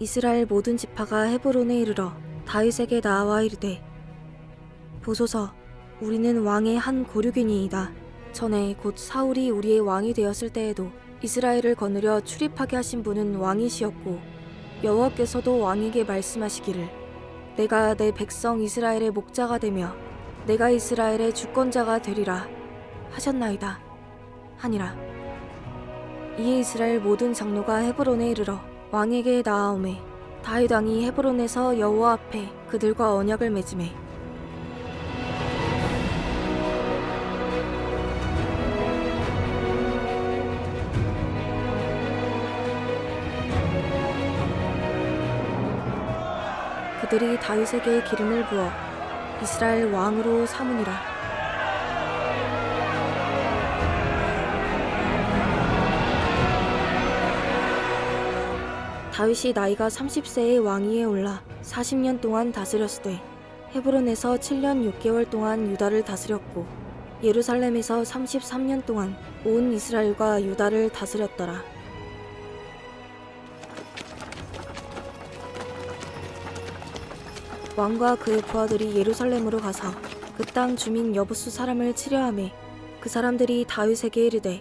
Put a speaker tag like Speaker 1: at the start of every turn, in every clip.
Speaker 1: 이스라엘 모든 지파가 헤브론에 이르러 다윗에게 나아와 이르되, 보소서, 우리는 왕의 한 고륙이니이다. 전에 곧 사울이 우리의 왕이 되었을 때에도 이스라엘을 거느려 출입하게 하신 분은 왕이시었고, 여호와께서도 왕에게 말씀하시기를, 내가 내 백성 이스라엘의 목자가 되며 내가 이스라엘의 주권자가 되리라 하셨나이다 하니라. 이에 이스라엘 모든 장로가 헤브론에 이르러 왕에게 나아오매, 다윗 왕이 헤브론에서 여호와 앞에 그들과 언약을 맺으매, 그들이 다윗에게 기름을 부어 이스라엘 왕으로 삼으니라. 다윗이 나이가 30세의 왕위에 올라 40년 동안 다스렸으되, 헤브론에서 7년 6개월 동안 유다를 다스렸고, 예루살렘에서 33년 동안 온 이스라엘과 유다를 다스렸더라. 왕과 그의 부하들이 예루살렘으로 가서 그 땅 주민 여부수 사람을 치려하매, 그 사람들이 다윗에게 이르되,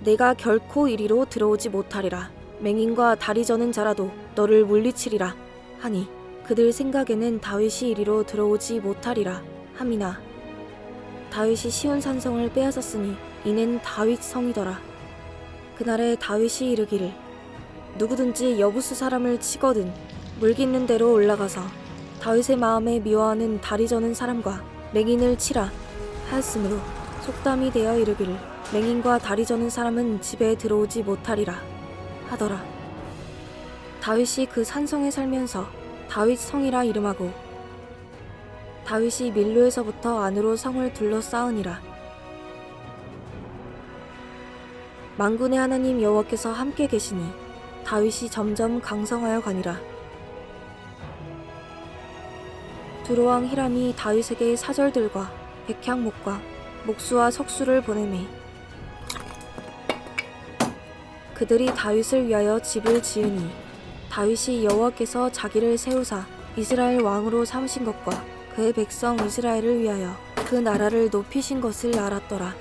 Speaker 1: 내가 결코 이리로 들어오지 못하리라. 맹인과 다리 저는 자라도 너를 물리치리라 하니, 그들 생각에는 다윗이 이리로 들어오지 못하리라 함이나, 다윗이 시온 산성을 빼앗았으니 이는 다윗 성이더라. 그날에 다윗이 이르기를, 누구든지 여부수 사람을 치거든 물 깃는 데로 올라가서 다윗의 마음에 미워하는 다리 저는 사람과 맹인을 치라 하였으므로, 속담이 되어 이르기를, 맹인과 다리 저는 사람은 집에 들어오지 못하리라 하더라. 다윗이 그 산성에 살면서 다윗 성이라 이름하고, 다윗이 밀로에서부터 안으로 성을 둘러싸으니라. 만군의 하나님 여호와께서 함께 계시니 다윗이 점점 강성하여 가니라. 두로왕 히람이 다윗에게 사절들과 백향목과 목수와 석수를 보내매, 그들이 다윗을 위하여 집을 지으니, 다윗이 여호와께서 자기를 세우사 이스라엘 왕으로 삼으신 것과 그의 백성 이스라엘을 위하여 그 나라를 높이신 것을 알았더라.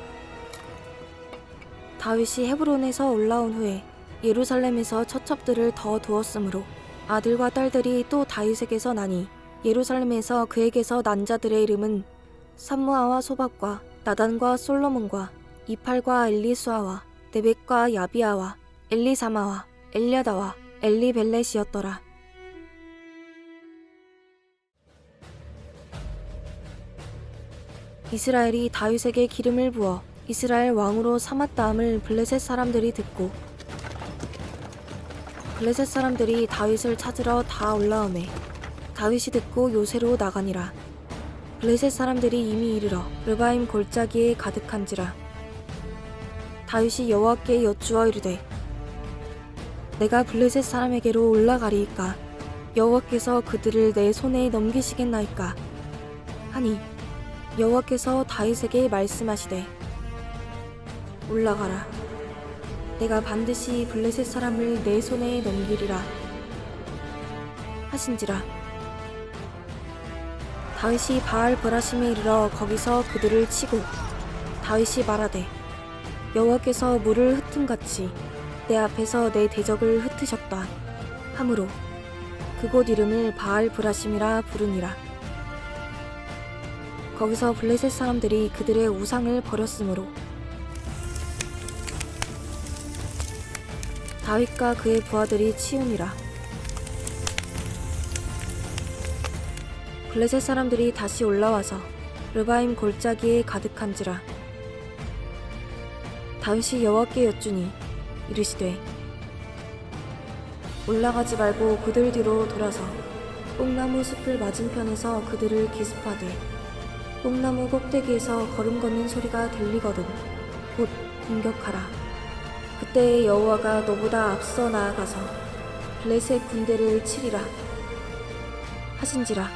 Speaker 1: 다윗이 헤브론에서 올라온 후에 예루살렘에서 처첩들을 더 두었으므로, 아들과 딸들이 또 다윗에게서 나니, 예루살렘에서 그에게서 난 자들의 이름은 삼무아와 소박과 나단과 솔로몬과 이팔과 엘리수아와 네벡과 야비아와 엘리사마와 엘랴다와 엘리벨렛이었더라. 이스라엘이 다윗에게 기름을 부어 이스라엘 왕으로 삼았다함을 블레셋 사람들이 듣고, 블레셋 사람들이 다윗을 찾으러 다 올라오매, 다윗이 듣고 요새로 나가니라. 블레셋 사람들이 이미 이르러 르바임 골짜기에 가득한지라. 다윗이 여호와께 여쭈어 이르되, 내가 블레셋 사람에게로 올라가리이까? 여호와께서 그들을 내 손에 넘기시겠나이까? 하니, 여호와께서 다윗에게 말씀하시되, 올라가라. 내가 반드시 블레셋 사람을 내 손에 넘기리라 하신지라. 다윗이 바알 브라심에 이르러 거기서 그들을 치고, 다윗이 말하되, 여호와께서 물을 흩음같이 내 앞에서 내 대적을 흩으셨다 하므로 그곳 이름을 바알 브라심이라 부르니라. 거기서 블레셋 사람들이 그들의 우상을 버렸으므로, 다윗과 그의 부하들이 치우니라. 블레셋 사람들이 다시 올라와서 르바임 골짜기에 가득한지라. 다윗이 여호와께 여쭈니 이르시되, 올라가지 말고 그들 뒤로 돌아서 뽕나무 숲을 맞은편에서 그들을 기습하되, 뽕나무 꼭대기에서 걸음 걷는 소리가 들리거든 곧 공격하라. 그때에 여호와가 너보다 앞서 나아가서 블레셋 군대를 치리라 하신지라.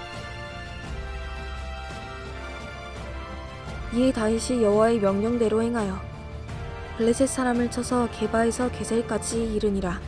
Speaker 1: 이에 다윗이 여호와의 명령대로 행하여 블레셋 사람을 쳐서 게바에서 게셀까지 이르니라.